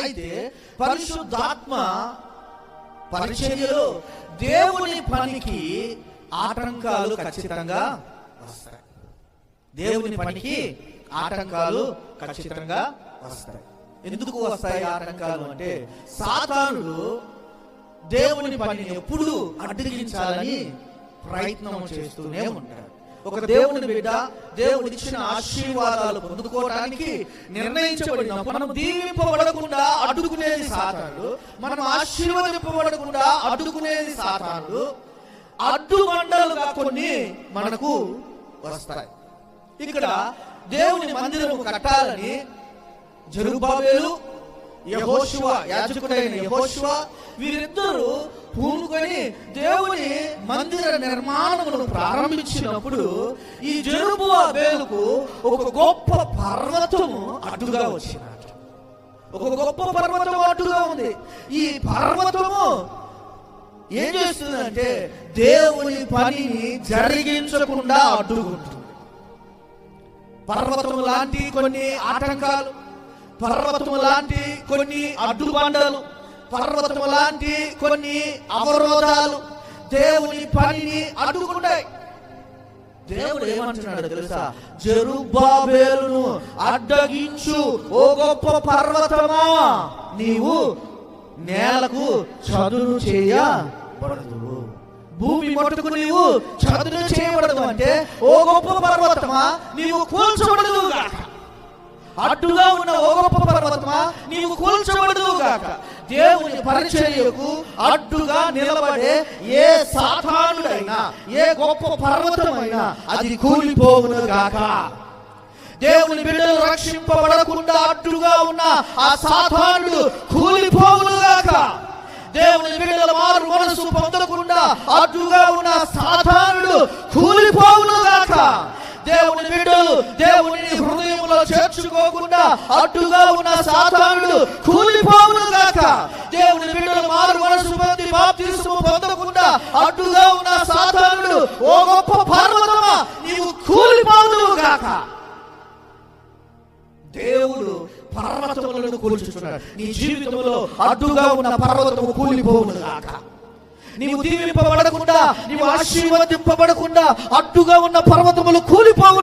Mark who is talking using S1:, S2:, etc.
S1: అయితే పరిశుద్ధాత్మ పరిచర్యలో దేవుని పనికి ఆటంకాలు ఖచ్చితంగా వస్తాయి. దేవుని పనికి ఆటంకాలు ఖచ్చితంగా వస్తాయి. ఎందుకు వస్తాయి ఆటంకాలు అంటే, సాతానుడు దేవుని పనిని ఎప్పుడు అడ్డగించాలని ప్రయత్నం చేస్తూనే ఉంటాడు. ఒక దేవుని బిడ్డ దేవుడు ఇచ్చిన ఆశీర్వాదాలు పొందుకోవడానికి నిర్ణయించబడినప్పుడు మనం దీవింపబడకుండా అడ్డుకునేది సాతానుడు, మనం ఆశీర్వదింపబడకుండా అడ్డుకునేది సాతానుడు. అడ్డుమండలుగా కొన్ని మనకు వస్తాయి. ఇక్కడ దేవుని మందిరము కట్టాలని జెరుబ్బాబెలు, యెహోషువ, యాజకుడైన యెహోషువ వీరిద్దరూ పూనుకొని దేవుని మందిర నిర్మాణమును ప్రారంభించినప్పుడు ఈ జెరుబ్బాబెలుకు ఒక గొప్ప పర్వతము అడ్డుగా వచ్చినట్టు. ఒక గొప్ప పర్వతం అడ్డుగా ఉంది. ఈ పర్వతము ఏం చేస్తుందంటే దేవుని పనిని జరిగించకుండా అడ్డుకుంటుంది. పర్వతం లాంటి కొన్ని ఆటంకాలు, పర్వతం లాంటి కొన్ని అడ్డుబండలు, పర్వతం లాంటి కొన్ని అవరోధాలు దేవుని పనిని అడ్డుకుంటాయి. దేవుడు ఏమంటున్నాడు తెలుసా? జెరుబ్బాబెలును అడ్డగించు ఓ గొప్ప పర్వతమా, నీవు నేలకు చదును చేయబడదు. భూమి మట్టుకు నీవు చదును చేయబడదు అంటే, ఓ గొప్ప పర్వతమా నీవు కూల్చబడదు గాక. అడ్డుగా ఉన్న ఓ గొప్ప పర్వతమా నీవు కూల్చబడదు గాక. దేవుని పరిచర్యకు అడ్డుగా నిలబడే ఏ సాతానుడైనా, ఏ గొప్ప పర్వతమైనా అది కూలిపోవును గాక. దేవుని బిడ్డలు రక్షింపబడకుండా అడ్డుగా ఉన్న ఆ సాతానుడు కూలిపోవును గాక. దేవుని బిడ్డల మారు మనసు పొందకుండా అడ్డుగా ఉన్న సాతానుడు కూలిపోవును గాక. దేవుని బిడ్డలు దేవుని హృదయంలో చేర్చుకోకుండా అడ్డుగా ఉన్న సాతానుడు కూలిపోవును గాక. దేవుని బిడ్డలు మారు మనసు పొంది బాప్తిస్మము పొందకుండా అడ్డుగా ఉన్న సాతానుడు ఓ గొప్ప పర్వతమా నీవు కూలిపోవును గాక. దేవుడు పర్వతములను కూల్చుచున్నాడు. నీ జీవితంలో అడ్డుగా ఉన్న పర్వతము కూలిపోవును గాక. నీవు దీవింపబడకుండా, నీవు ఆశీర్వదింపబడకుండా అడ్డుగా ఉన్న పర్వతములు కూలిపోవు.